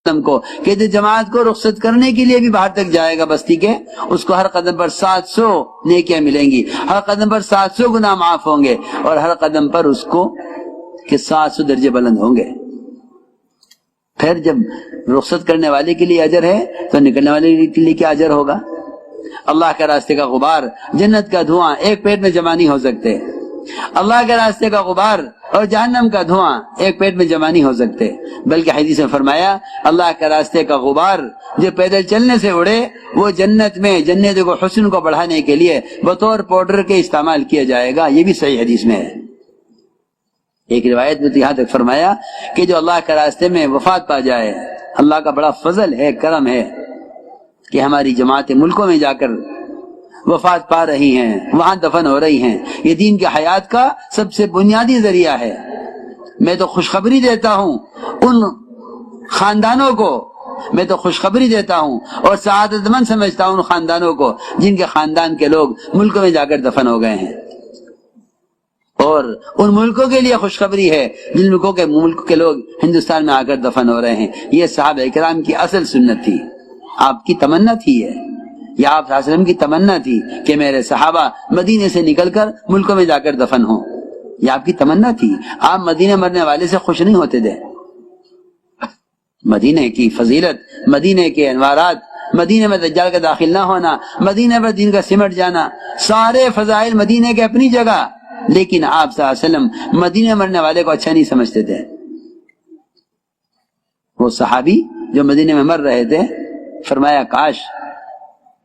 کو کہ جو جماعت کو رخصت کرنے کے لیے بھی باہر تک جائے گا بستی کے، اس کو ہر قدم پر 700 نیکیاں ملیں گی، ہر قدم پر 700 گناہ معاف ہوں گے، اور ہر قدم پر اس کو کہ 700 درجے بلند ہوں گے۔ پھر جب رخصت کرنے والے کے لیے اجر ہے تو نکلنے والے کے لیے کیا اجر ہوگا؟ اللہ کے راستے کا غبار، جنت کا دھواں ایک پیٹ میں جمع نہیں ہو سکتے، اللہ کے راستے کا غبار اور جہنم کا دھواں ایک پیٹ میں جمع نہیں ہو سکتے، بلکہ حدیث میں فرمایا اللہ کے راستے کا غبار جو پیدل چلنے سے اڑے وہ جنت میں جنت کو حسن کو بڑھانے کے لیے بطور پاؤڈر کے استعمال کیا جائے گا۔ یہ بھی صحیح حدیث میں ہے۔ ایک روایت میں تو یہاں تک فرمایا کہ جو اللہ کے راستے میں وفات پا جائے، اللہ کا بڑا فضل ہے، کرم ہے کہ ہماری جماعتیں ملکوں میں جا کر وفات پا رہی ہیں، وہاں دفن ہو رہی ہیں۔ یہ دین کی حیات کا سب سے بنیادی ذریعہ ہے۔ میں تو خوشخبری دیتا ہوں ان خاندانوں کو، میں تو خوشخبری دیتا ہوں اور سعادت مند سمجھتا ہوں ان خاندانوں کو جن کے خاندان کے لوگ ملکوں میں جا کر دفن ہو گئے ہیں، اور ان ملکوں کے لیے خوشخبری ہے جن ملک کے لوگ ہندوستان میں آ کر دفن ہو رہے ہیں۔ یہ صحابہ کرام کی اصل سنت تھی، آپ کی تمنا تھی، یا آپ صلی اللہ علیہ وسلم کی تمنا تھی کہ میرے صحابہ مدینے سے نکل کر ملکوں میں جا کر دفن ہوں، یہ آپ کی تمنا تھی۔ آپ مدینے مرنے والے سے خوش نہیں ہوتے تھے۔ مدینے کی فضیلت، مدینے کے انوارات، مدینے میں دجال کا داخل نہ ہونا، مدینے پر دین کا سمٹ جانا، سارے فضائل مدینے کے اپنی جگہ، لیکن آپ صلی اللہ علیہ وسلم مدینے مرنے والے کو اچھا نہیں سمجھتے تھے۔ وہ صحابی جو مدینے میں مر رہے تھے فرمایا کاش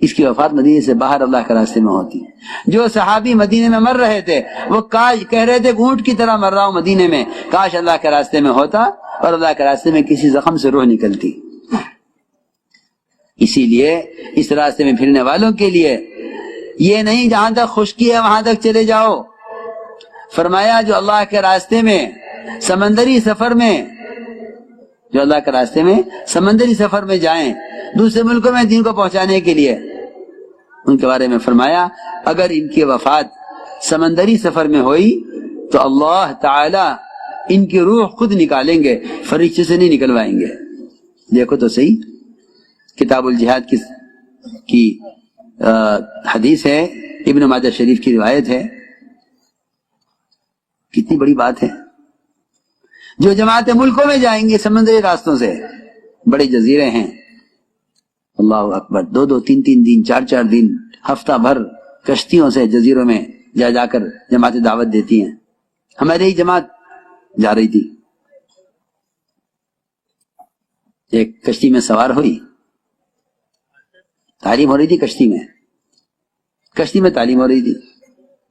اس کی وفات مدینے سے باہر اللہ کے راستے میں ہوتی۔ جو صحابی مدینے میں مر رہے تھے وہ کاش کہہ رہے تھے اونٹ کی طرح مر رہا ہوں مدینے میں، کاش اللہ کے راستے میں ہوتا اور اللہ کے راستے میں کسی زخم سے روح نکلتی۔ اسی لیے اس راستے میں پھرنے والوں کے لیے یہ نہیں جہاں تک خشکی ہے وہاں تک چلے جاؤ، فرمایا جو اللہ کے راستے میں سمندری سفر میں، جو اللہ کے راستے میں سمندری سفر میں جائیں دوسرے ملکوں میں دین کو پہنچانے کے لیے، ان کے بارے میں فرمایا اگر ان کی وفات سمندری سفر میں ہوئی تو اللہ تعالی ان کی روح خود نکالیں گے، فرشتے سے نہیں نکلوائیں گے۔ دیکھو تو صحیح، کتاب الجہاد کی حدیث ہے، ابن ماجہ شریف کی روایت ہے، کتنی بڑی بات ہے۔ جو جماعتیں ملکوں میں جائیں گی سمندری راستوں سے، بڑے جزیرے ہیں، اللہ اکبر، 2 3 دن، 4 دن، ہفتہ بھر کشتیوں سے جزیروں میں جا کر جماعتیں دعوت دیتی ہیں۔ ہماری جماعت جا رہی تھی، ایک کشتی میں سوار ہوئی، تعلیم ہو رہی تھی کشتی میں تعلیم ہو رہی تھی،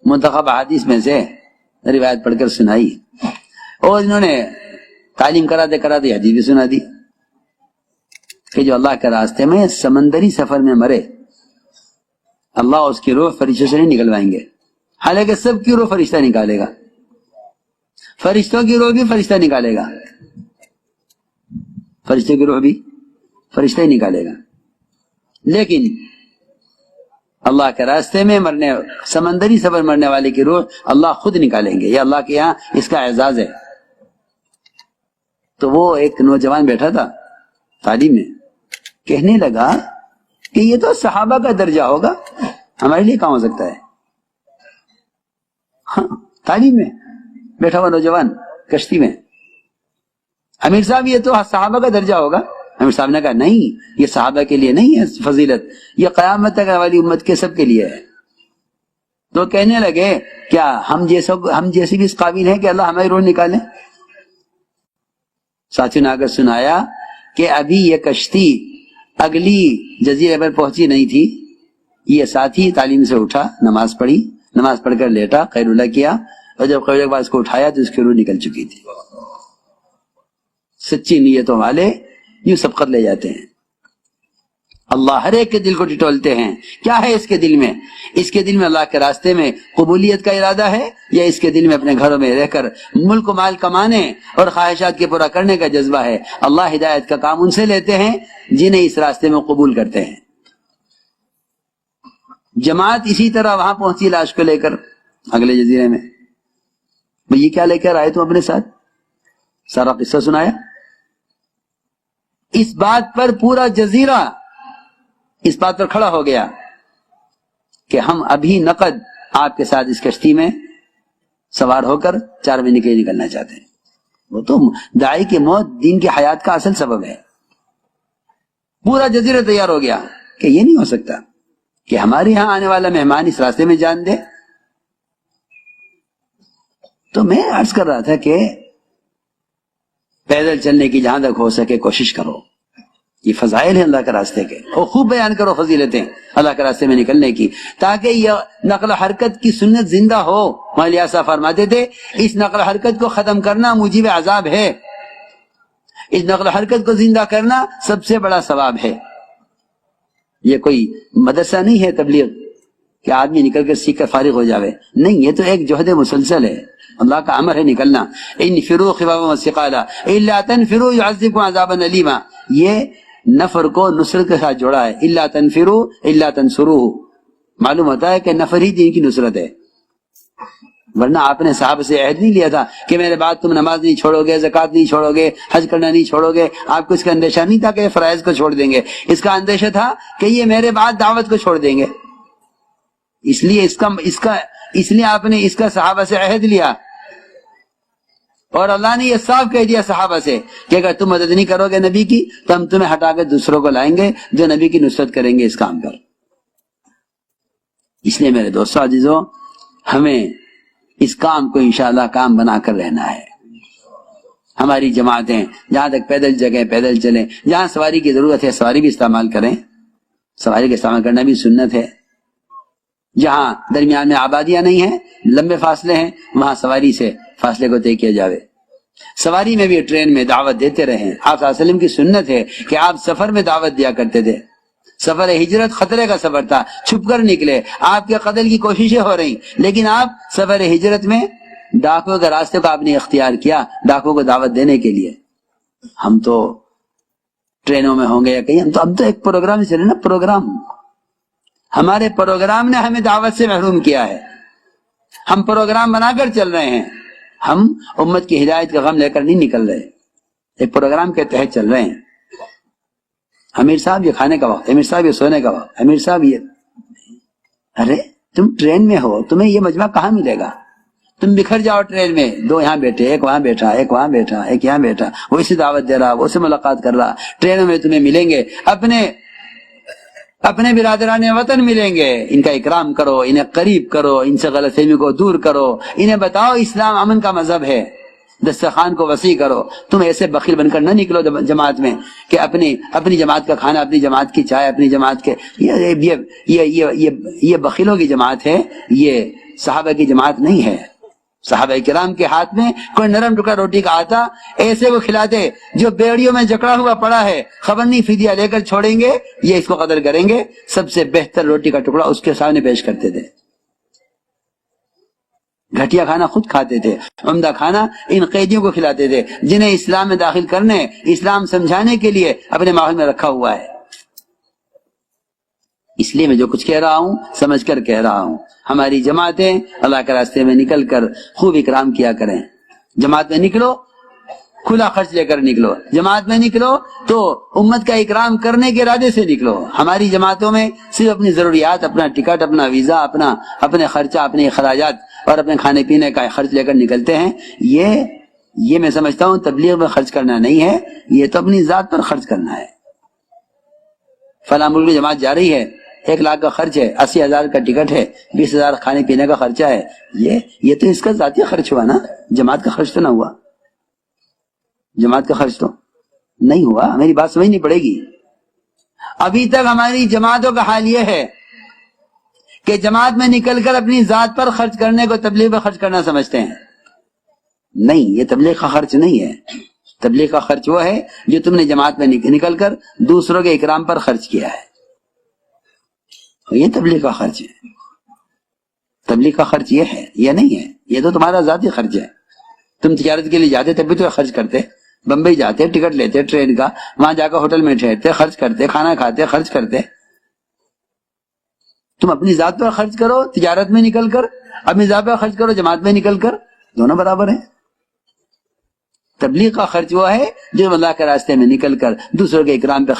منتخب احادیث میں سے روایت پڑھ کر سنائی، اور انہوں نے تعلیم کراتے حدیث بھی سنا دی کہ جو اللہ کے راستے میں سمندری سفر میں مرے اللہ اس کی روح فرشتوں سے نہیں نکلوائیں گے، حالانکہ سب کی روح فرشتہ نکالے گا، فرشتوں کی روح بھی فرشتہ نکالے گا، فرشتوں کی روح بھی فرشتہ ہی نکالے گا، لیکن اللہ کے راستے میں سمندری سفر مرنے والے کی روح اللہ خود نکالیں گے، یہ اللہ کے یہاں اس کا اعزاز ہے۔ تو وہ ایک نوجوان بیٹھا تھا تعلیم میں، کہنے لگا کہ یہ تو صحابہ کا درجہ ہوگا، ہمارے لیے کہاں ہو سکتا ہے؟ ہاں، تعلیم میں بیٹھا ہوا نوجوان کشتی میں، امیر صاحب یہ تو صحابہ کا درجہ ہوگا۔ امیر صاحب نے کہا نہیں، یہ صحابہ کے لیے نہیں ہے فضیلت، یہ قیامت تک والی امت کے سب کے لیے ہے۔ تو کہنے لگے کیا ہم جیسے بھی اس قابل ہیں کہ اللہ ہماری روح نکالے؟ ساتھیوں نے آگر سنایا کہ ابھی یہ کشتی اگلی جزیرے پر پہنچی نہیں تھی، یہ ساتھی تعلیم سے اٹھا، نماز پڑھی، نماز پڑھ کر لیٹا، خیر اللہ کیا، اور جب خیر اللہ کے بعد اس کو اٹھایا تو اس کی روح نکل چکی تھی۔ سچی نیتوں والے یوں سبقت لے جاتے ہیں۔ اللہ ہر ایک کے دل کو ٹٹولتے ہیں، کیا ہے اس کے دل میں؟ اس کے دل میں اللہ کے راستے میں قبولیت کا ارادہ ہے، یا اس کے دل میں اپنے گھروں میں رہ کر ملک و مال کمانے اور خواہشات کے پورا کرنے کا جذبہ ہے؟ اللہ ہدایت کا کام ان سے لیتے ہیں جنہیں اس راستے میں قبول کرتے ہیں۔ جماعت اسی طرح وہاں پہنچی لاش کو لے کر اگلے جزیرے میں، یہ کیا لے کر آئے تم اپنے ساتھ؟ سارا قصہ سنایا اس بات پر پورا جزیرہ اس بات پر کھڑا ہو گیا کہ ہم ابھی نقد آپ کے ساتھ اس کشتی میں سوار ہو کر 4 مہینے کے لیے نکلنا چاہتے ہیں. وہ تو داعی کی موت دین کی حیات کا اصل سبب ہے. پورا جزیرہ تیار ہو گیا کہ یہ نہیں ہو سکتا کہ ہمارے یہاں آنے والا مہمان اس راستے میں جان دے. تو میں عرض کر رہا تھا کہ پیدل چلنے کی جہاں تک ہو سکے کوشش کرو. یہ فضائل ہیں اللہ کے راستے کے، اور خوب بیان کرو فضیلتیں اللہ کے راستے میں نکلنے کی، تاکہ یہ نقل و حرکت کی سنت زندہ ہو. مولانا صاحب فرماتے تھے اس نقل و حرکت کو ختم کرنا موجب عذاب ہے، اس نقل و حرکت کو زندہ کرنا سب سے بڑا ثواب ہے. یہ کوئی مدرسہ نہیں ہے تبلیغ کہ آدمی نکل کر سیکھ کر فارغ ہو جاوے، نہیں، یہ تو ایک جہد مسلسل ہے، اللہ کا امر ہے نکلنا. انفروا خفافا وثقالا الا تنفروا يعذبكم عذابا الیما. یہ نفر کو نصرت کے ساتھ جوڑا ہے. الا تنفروا الا تنصروه، معلوم ہوتا ہے کہ نفر ہی دین کی نصرت ہے. ورنہ آپ نے صحابہ سے عہد نہیں لیا تھا کہ میرے بعد تم نماز نہیں چھوڑو گے، زکوٰۃ نہیں چھوڑو گے، حج کرنا نہیں چھوڑو گے. آپ کو اس کا اندیشہ نہیں تھا کہ یہ فرائض کو چھوڑ دیں گے، اس کا اندیشہ تھا کہ یہ میرے بعد دعوت کو چھوڑ دیں گے. اس لیے آپ نے اس کا صحابہ سے عہد لیا، اور اللہ نے یہ صاف کہہ دیا صحابہ سے کہ اگر تم مدد نہیں کرو گے نبی کی تو ہم تمہیں ہٹا کے دوسروں کو لائیں گے جو نبی کی نصرت کریں گے اس کام پر. اس لیے میرے دوستو عزیزو، ہمیں اس کام کو انشاءاللہ کام بنا کر رہنا ہے. ہماری جماعتیں جہاں تک پیدل جگہیں پیدل چلیں، جہاں سواری کی ضرورت ہے سواری بھی استعمال کریں، سواری کا استعمال کرنا بھی سنت ہے. جہاں درمیان میں آبادیاں نہیں ہیں، لمبے فاصلے ہیں، وہاں سواری سے فاصلے کو طے کیا جاوے. سواری میں بھی ٹرین میں دعوت دیتے رہیں. آپ صلی اللہ علیہ وسلم کی سنت ہے کہ آپ سفر میں دعوت دیا کرتے تھے. سفر ہجرت خطرے کا سفر تھا، چھپ کر نکلے، آپ کے قتل کی کوششیں ہو رہی، لیکن آپ سفر ہجرت میں ڈاکوں کے راستے کو آپ نے اختیار کیا ڈاکوں کو دعوت دینے کے لیے. ہم تو ٹرینوں میں ہوں گے یا کہیں، ہم تو ایک پروگرام چلے نا، پروگرام ہمارے پروگرام نے ہمیں دعوت سے محروم کیا ہے. ہم پروگرام بنا کر چل رہے ہیں، ہم امت کی ہدایت کا غم لے کر نہیں نکل رہے، ایک پروگرام کے تحت چل رہے ہیں. امیر صاحب یہ کھانے کا وقت، امیر صاحب یہ سونے کا وقت، امیر صاحب یہ، ارے تم ٹرین میں ہو، تمہیں یہ مجمع کہاں ملے گا؟ تم بکھر جاؤ ٹرین میں، 2 یہاں بیٹھے، ایک وہاں بیٹھا، ایک وہاں بیٹھا، ایک یہاں بیٹھا، وہ اسے دعوت دے رہا، وہ اسے ملاقات کر رہا. ٹرینوں میں تمہیں ملیں گے اپنے برادران وطن ملیں گے. ان کا اکرام کرو، انہیں قریب کرو، ان سے غلط فہمی کو دور کرو، انہیں بتاؤ اسلام امن کا مذہب ہے، دسترخوان کو وسیع کرو. تم ایسے بخیل بن کر نہ نکلو جماعت میں کہ اپنی جماعت کا کھانا، اپنی جماعت کی چائے، اپنی جماعت کے یہ بخیلوں کی جماعت ہے، یہ صحابہ کی جماعت نہیں ہے. صحابہ کرام کے ہاتھ میں کوئی نرم ٹکڑا روٹی کا آتا ایسے وہ کھلاتے جو بیڑیوں میں جکڑا ہوا پڑا ہے، خبر نہیں فدیہ لے کر چھوڑیں گے، یہ اس کو قدر کریں گے. سب سے بہتر روٹی کا ٹکڑا اس کے سامنے پیش کرتے تھے. گھٹیا کھانا خود کھاتے تھے، عمدہ کھانا ان قیدیوں کو کھلاتے تھے جنہیں اسلام میں داخل کرنے، اسلام سمجھانے کے لیے اپنے ماحول میں رکھا ہوا ہے. اس لیے میں جو کچھ کہہ رہا ہوں سمجھ کر کہہ رہا ہوں. ہماری جماعتیں اللہ کے راستے میں نکل کر خوب اکرام کیا کریں. جماعت میں نکلو کھلا خرچ لے کر نکلو، جماعت میں نکلو تو امت کا اکرام کرنے کے ارادے سے نکلو. ہماری جماعتوں میں صرف اپنی ضروریات، اپنا ٹکٹ، اپنا ویزا، اپنے خرچہ، اپنے اخراجات اور اپنے کھانے پینے کا خرچ لے کر نکلتے ہیں. یہ میں سمجھتا ہوں تبلیغ میں خرچ کرنا نہیں ہے، یہ تو اپنی ذات پر خرچ کرنا ہے. فلاں ملک میں جماعت جا رہی ہے، 1 لاکھ کا خرچ ہے، 80,000 کا ٹکٹ ہے، 20,000 کھانے پینے کا خرچہ ہے. یہ تو اس کا ذاتی خرچ ہوا نا، جماعت کا خرچ تو نہ ہوا. جماعت کا خرچ تو نہیں ہوا. میری بات سمجھنی پڑے گی. ابھی تک ہماری جماعتوں کا حال یہ ہے کہ جماعت میں نکل کر اپنی ذات پر خرچ کرنے کو تبلیغ پر خرچ کرنا سمجھتے ہیں. نہیں، یہ تبلیغ کا خرچ نہیں ہے. تبلیغ کا خرچ وہ ہے جو تم نے جماعت میں نکل کر دوسروں کے اکرام پر خرچ کیا ہے. یہ تبلیغ کا خرچ ہے. تبلیغ کا خرچ یہ ہے، یہ نہیں ہے. یہ تو تمہارا ذاتی خرچ ہے. تم تجارت کے لیے جاتے تب بھی تو خرچ کرتے، بمبئی جاتے ٹکٹ لیتے ٹرین کا، وہاں جا کر ہوٹل میں ٹھہرتے، خرچ کرتے، کھانا کھاتے، خرچ کرتے. تم اپنی ذات پر خرچ کرو تجارت میں نکل کر، اپنی ذات پر خرچ کرو جماعت میں نکل کر، دونوں برابر ہیں. تبلیغ کا خرچ وہ ہے جو اللہ کے راستے میں نکل کر دوسروں کے اکرام پہ